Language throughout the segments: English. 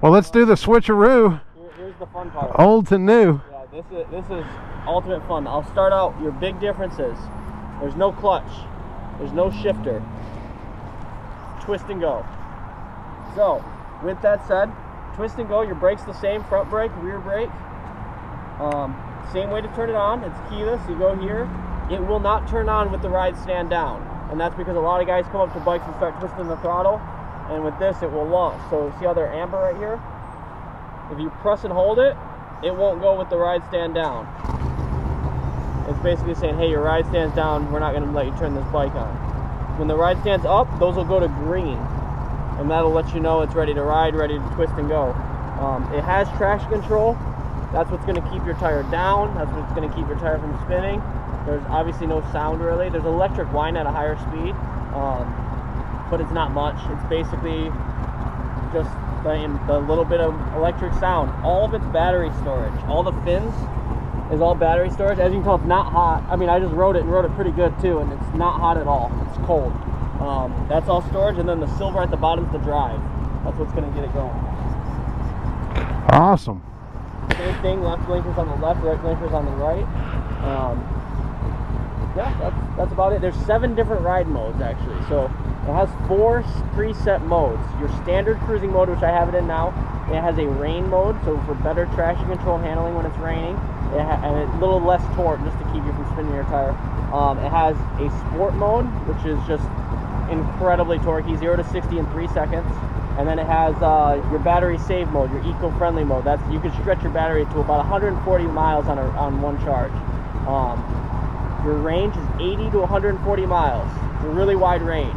Well, let's do the switcheroo. Here's the fun part. Old to new. Yeah, this is ultimate fun. I'll start out. Your big differences. There's no clutch. There's no shifter. Twist and go. So, with that said, twist and go. Your brake's the same. Front brake, rear brake. Same way to turn it on. It's keyless. You go here. It will not turn on with the ride stand down, and that's because a lot of guys come up to bikes and start twisting the throttle. And with this, it will launch. So see how they're amber right here? If you press and hold it, it won't go with the ride stand down. It's basically saying, hey, your ride stand's down, we're not going to let you turn this bike on. When the ride stand's up, those will go to green. And that'll let you know it's ready to ride, ready to twist and go. It has traction control. That's what's going to keep your tire down. That's what's going to keep your tire from spinning. There's obviously no sound really. There's electric whine at a higher speed. But it's not much. It's basically just the little bit of electric sound. All of it's battery storage. All the fins is all battery storage. As you can tell, it's not hot. I mean, I just rode it and rode it pretty good too, and it's not hot at all. It's cold. That's all storage, and then the silver at the bottom is the drive. That's what's going to get it going. Awesome. Same thing, left blinkers on the left, right blinkers on the right. Yeah, that's about it. There's 7 different ride modes actually. So it has 4 preset modes. Your standard cruising mode, which I have it in now, it has a rain mode, so for better traction control handling when it's raining, and a little less torque just to keep you from spinning your tire. It has a sport mode, which is just incredibly torquey, 0 to 60 in 3 seconds. And then it has your battery save mode, your eco-friendly mode. That's, you can stretch your battery to about 140 miles on one charge. Your range is 80 to 140 miles. It's a really wide range.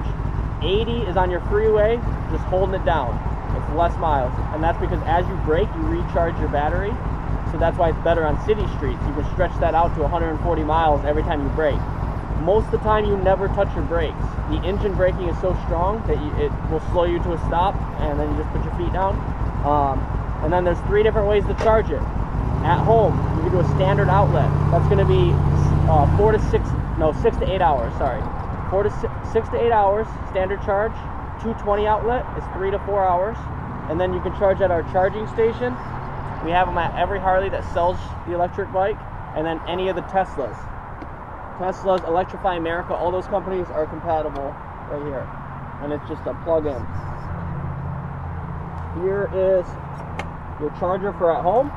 80 is on your freeway, just holding it down. It's less miles. And that's because as you brake, you recharge your battery. So that's why it's better on city streets. You can stretch that out to 140 miles every time you brake. Most of the time, you never touch your brakes. The engine braking is so strong that it will slow you to a stop, and then you just put your feet down. And then there's 3 different ways to charge it. At home, you can do a standard outlet. That's going to be 6 to 8 hours, sorry. 6 to 8 hours, standard charge. 220 outlet is 3 to 4 hours. And then you can charge at our charging station. We have them at every Harley that sells the electric bike, and then any of the Teslas. Tesla's, Electrify America, all those companies are compatible right here. And it's just a plug-in. Here is your charger for at home.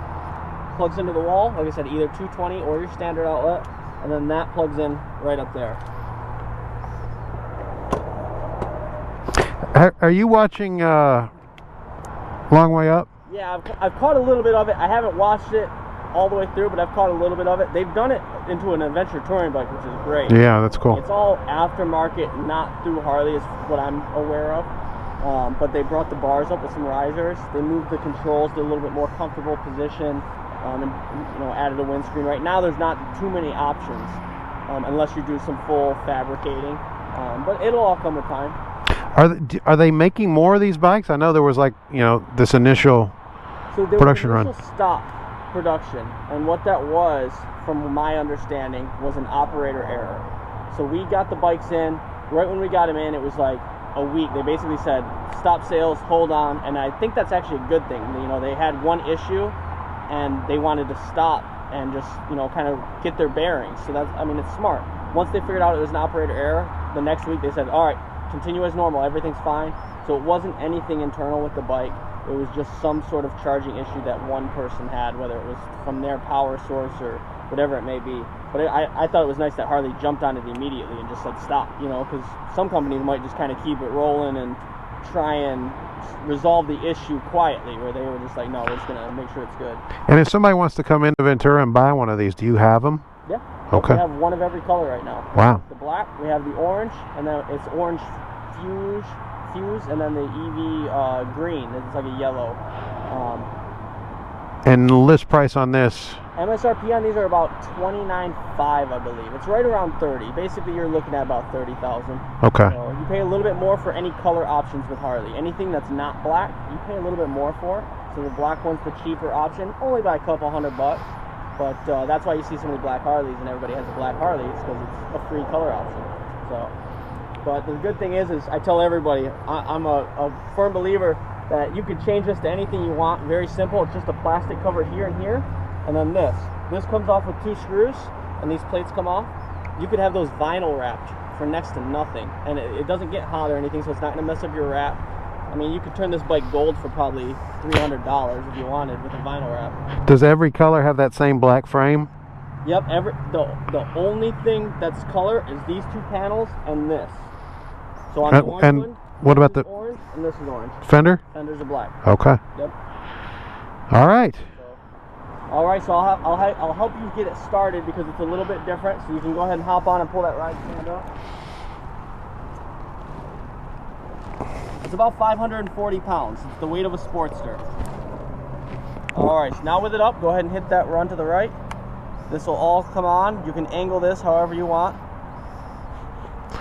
Plugs into the wall, like I said, either 220 or your standard outlet. And then that plugs in right up there. Are you watching Long Way Up? Yeah, I've caught a little bit of it. I haven't watched it all the way through, but I've caught a little bit of it. They've done it into an adventure touring bike, which is great. Yeah, that's cool. It's all aftermarket, not through Harley, is what I'm aware of. But they brought the bars up with some risers. They moved the controls to a little bit more comfortable position, and added a windscreen. Right now, there's not too many options, unless you do some full fabricating. But it'll all come with time. Are they making more of these bikes? I know there was this initial production run. Stop production, and what that was, from my understanding, was an operator error. So we got the bikes in right when we got them in. It was like a week. They basically said stop sales, hold on, and I think that's actually a good thing. They had one issue, and they wanted to stop and just kind of get their bearings. So that's, it's smart. Once they figured out it was an operator error, the next week they said, all right, continue as normal, everything's fine. So it wasn't anything internal with the bike. It was just some sort of charging issue that one person had, whether it was from their power source or whatever it may be. But I thought it was nice that Harley jumped on it immediately and just said stop, because some companies might just kind of keep it rolling and try and resolve the issue quietly, where they were just like, no, we're just going to make sure it's good. And if somebody wants to come into Ventura and buy one of these, do you have them? Yeah. Okay. We have one of every color right now. Wow. The black, we have the orange, and then it's orange fuse, and then the EV green. It's like a yellow. And list price on this? MSRP on these are about $29,500, I believe. It's right around 30. Basically, you're looking at about 30,000. Okay. So you pay a little bit more for any color options with Harley. Anything that's not black, you pay a little bit more for. So the black one's the cheaper option, only by a couple $100. But that's why you see so many black Harleys, and everybody has a black Harley. It's because it's a free color option. So, but the good thing is I tell everybody, I'm a firm believer. that you could change this to anything you want. Very simple. It's just a plastic cover here and here, and then this comes off with 2 screws, and these plates come off. You could have those vinyl wrapped for next to nothing, and it doesn't get hot or anything, so it's not going to mess up your wrap. I mean, you could turn this bike gold for probably $300 if you wanted with a vinyl wrap. Does every color have that same black frame? Yep. The only thing that's color is these 2 panels and this. So on the orange and one, what about the orange, and this is orange. fender? Fenders are black. Okay. Yep. All right. All right, so I'll help you get it started because it's a little bit different. So you can go ahead and hop on and pull that ride stand up. It's about 540 pounds. It's the weight of a Sportster. All right, so now with it up, go ahead and hit that run to the right. This will all come on. You can angle this however you want.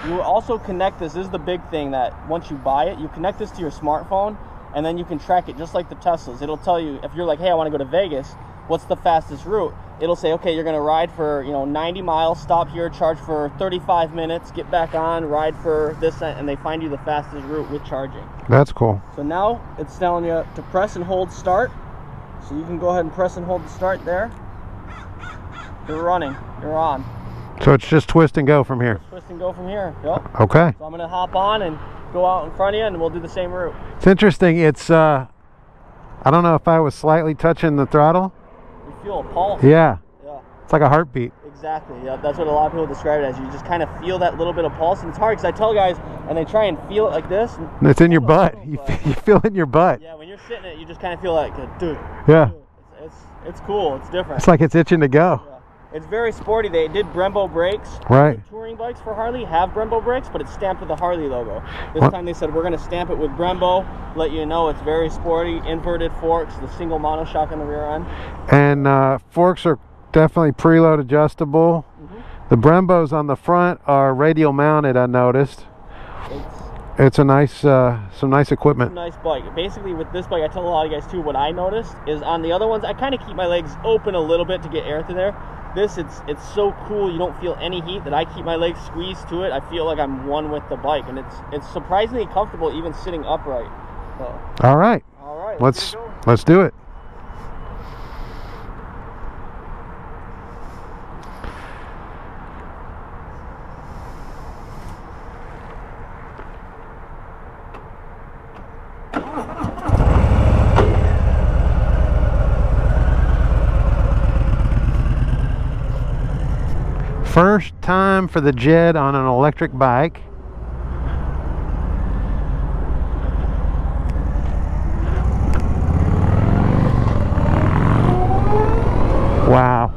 You will also connect this. This is the big thing, that once you buy it, you connect this to your smartphone, and then you can track it just like the Teslas. It'll tell you if you're like, hey, I want to go to Vegas, what's the fastest route? It'll say, okay, you're going to ride for 90 miles, stop here, charge for 35 minutes, get back on, ride for this, and they find you the fastest route with charging. That's cool. So now it's telling you to press and hold start. So you can go ahead and press and hold the start there. You're running. You're on. So it's just twist and go from here. Just twist and go from here. Yep. Okay. So I'm going to hop on and go out in front of you, and we'll do the same route. It's interesting. It's I don't know if I was slightly touching the throttle. You feel a pulse. Yeah. Yeah. It's like a heartbeat. Exactly. Yeah. That's what a lot of people describe it as. You just kind of feel that little bit of pulse, and it's hard because I tell guys, and they try and feel it like this. And It's in your butt. You feel it in your butt. Yeah. When you're sitting in it, you just kind of feel like, dude. Yeah. It's cool. It's different. It's like it's itching to go. Yeah. It's very sporty. They did Brembo brakes. Right. The touring bikes for Harley have Brembo brakes, but it's stamped with the Harley logo. This What? time they said, we're going to stamp it with Brembo, let you know it's very sporty, inverted forks, the single monoshock on the rear end. And forks are definitely preload adjustable. The Brembos on the front are radial mounted, I noticed. It's a nice, some nice equipment. Nice bike. Basically with this bike, I tell a lot of guys too, what I noticed is on the other ones, I kind of keep my legs open a little bit to get air through there. This, it's so cool, you don't feel any heat, that I keep my legs squeezed to it. I feel like I'm one with the bike, and it's surprisingly comfortable even sitting upright. So. All right. All right. Let's do it. First time for the Jed on an electric bike. Wow.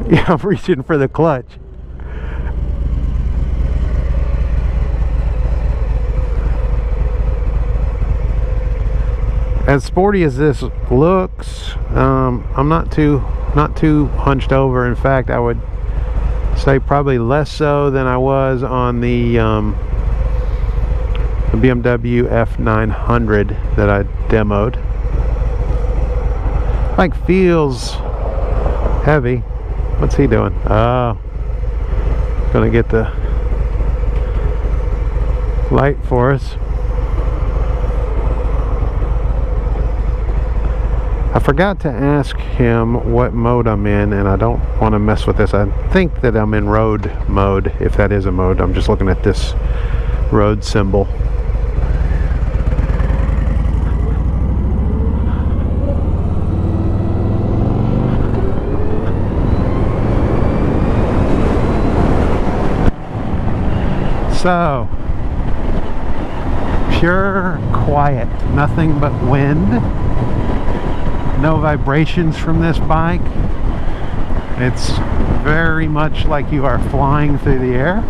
Yeah, I'm reaching for the clutch. As sporty as this looks, I'm not too hunched over. In fact, I would say probably less so than I was on the BMW F900 that I demoed. Like feels heavy. What's he doing? Oh, gonna get the light for us. I forgot to ask him what mode I'm in, and I don't want to mess with this. I think that I'm in road mode, if that is a mode. I'm just looking at this road symbol. So, pure quiet, nothing but wind. No vibrations from this bike. It's very much like you are flying through the air.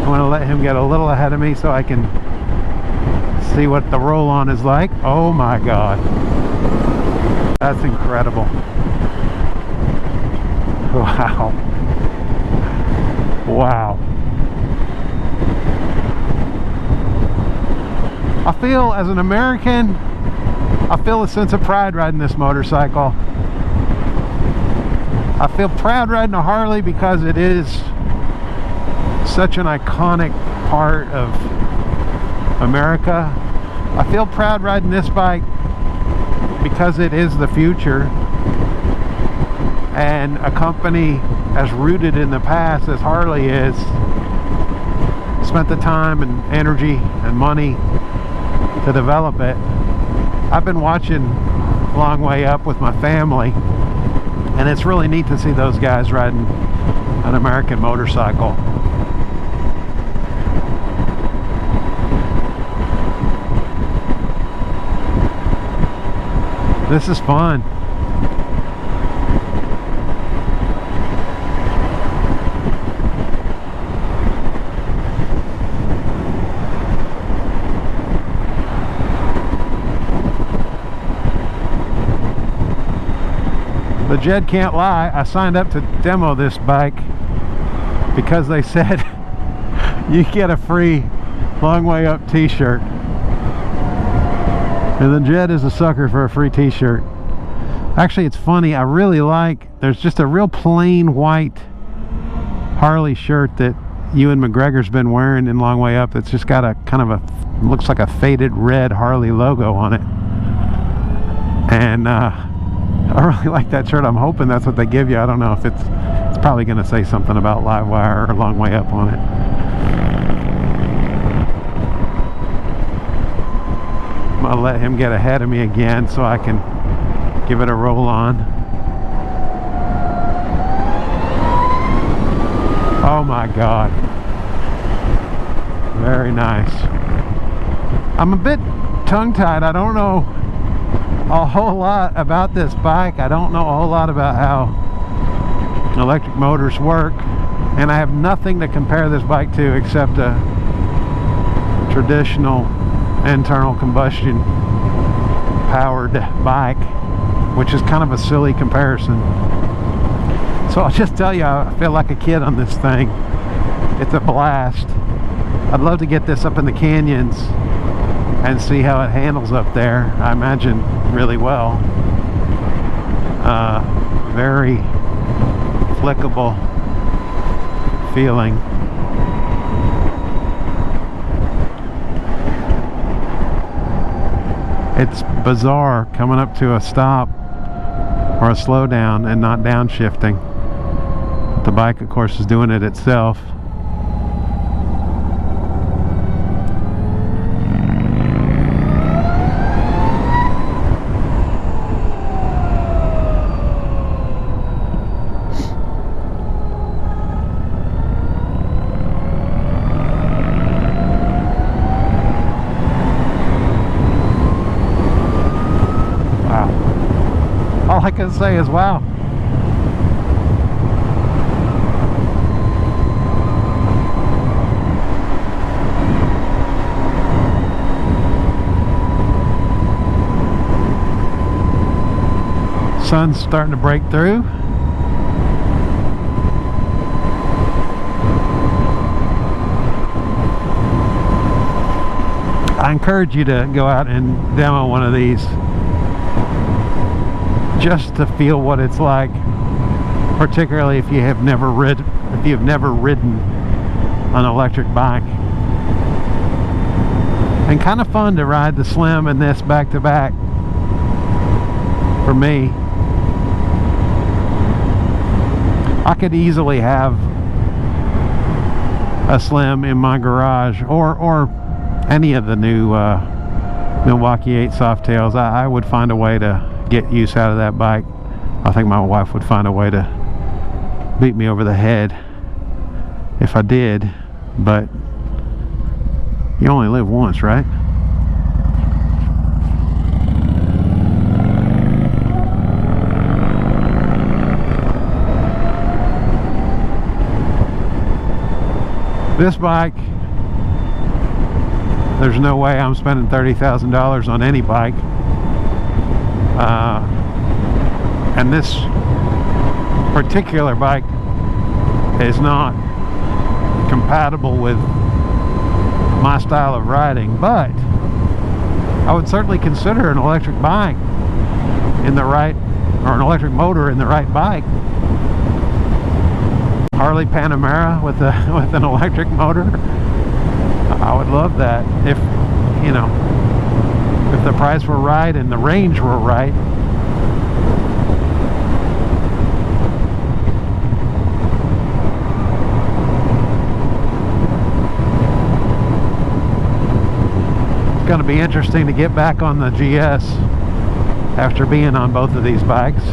I want to let him get a little ahead of me so I can see what the roll-on is like. Oh my God. That's incredible. Wow. Wow. I feel, as an American, I feel a sense of pride riding this motorcycle. I feel proud riding a Harley because it is such an iconic part of America. I feel proud riding this bike because it is the future, and a company as rooted in the past as Harley is spent the time and energy and money to develop it. I've been watching Long Way Up with my family, and it's really neat to see those guys riding an American motorcycle. This is fun. The Jed can't lie. I signed up to demo this bike because they said you get a free Long Way Up t-shirt. And the Jed is a sucker for a free t-shirt. Actually, it's funny. I really like, there's just a real plain white Harley shirt that Ewan McGregor's been wearing in Long Way Up. It's just got a kind of a, looks like a faded red Harley logo on it. And I really like that shirt. I'm hoping that's what they give you. I don't know if it's probably going to say something about LiveWire or Long Way Up on it. I'm going to let him get ahead of me again so I can give it a roll on. Oh my God. Very nice. I'm a bit tongue-tied. I don't know a whole lot about this bike. I don't know a whole lot about how electric motors work, and I have nothing to compare this bike to except a traditional internal combustion powered bike, which is kind of a silly comparison. So I'll just tell you, I feel like a kid on this thing. It's a blast. I'd love to get this up in the canyons and see how it handles up there. I imagine really well. Very flickable feeling. It's bizarre coming up to a stop or a slowdown and not downshifting. The bike, of course, is doing it itself. All I can say is wow. Sun's starting to break through. I encourage you to go out and demo one of these, just to feel what it's like, particularly if you have never ridden an electric bike. And kind of fun to ride the Slim and this back to back for me. I could easily have a Slim in my garage, or any of the new Milwaukee 8 Softails. I would find a way to get use out of that bike. I think my wife would find a way to beat me over the head if I did, but you only live once, right? This bike, there's no way I'm spending $30,000 on any bike. And this particular bike is not compatible with my style of riding, but I would certainly consider an electric bike in the right, or an electric motor in the right bike. Harley Panamera with a with an electric motor. I would love that if, you know, if the price were right and the range were right. It's going to be interesting to get back on the GS after being on both of these bikes.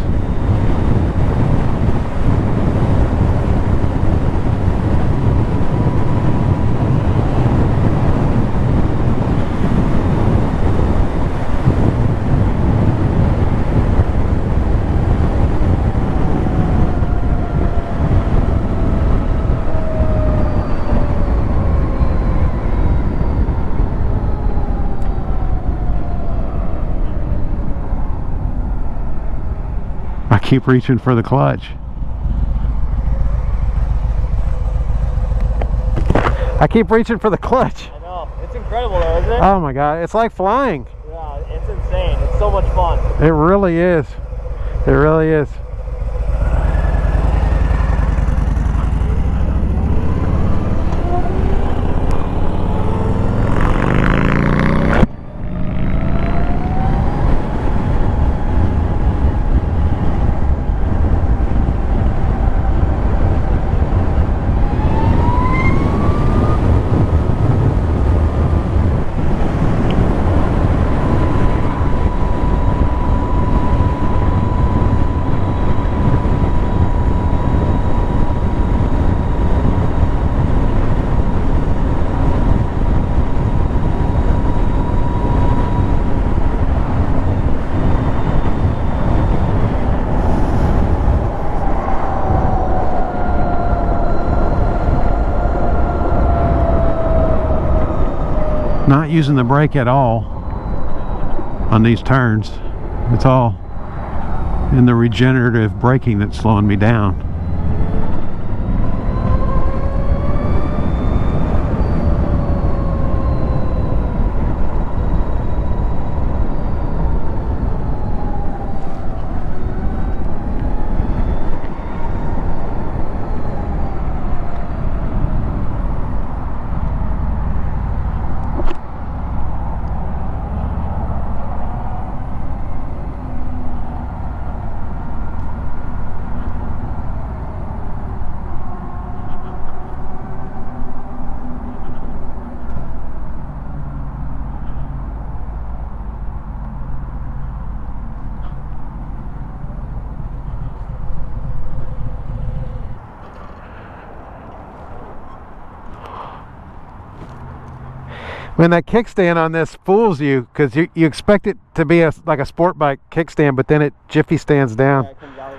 I keep reaching for the clutch. I keep reaching for the clutch. I know. It's incredible though, isn't it? Oh my God, it's like flying. Yeah, it's insane. It's so much fun. It really is. It really is. Not using the brake at all on these turns. It's all in the regenerative braking that's slowing me down. When that kickstand on this fools you, because you expect it to be like a sport bike kickstand, but then it jiffy stands down. Yeah, it comes out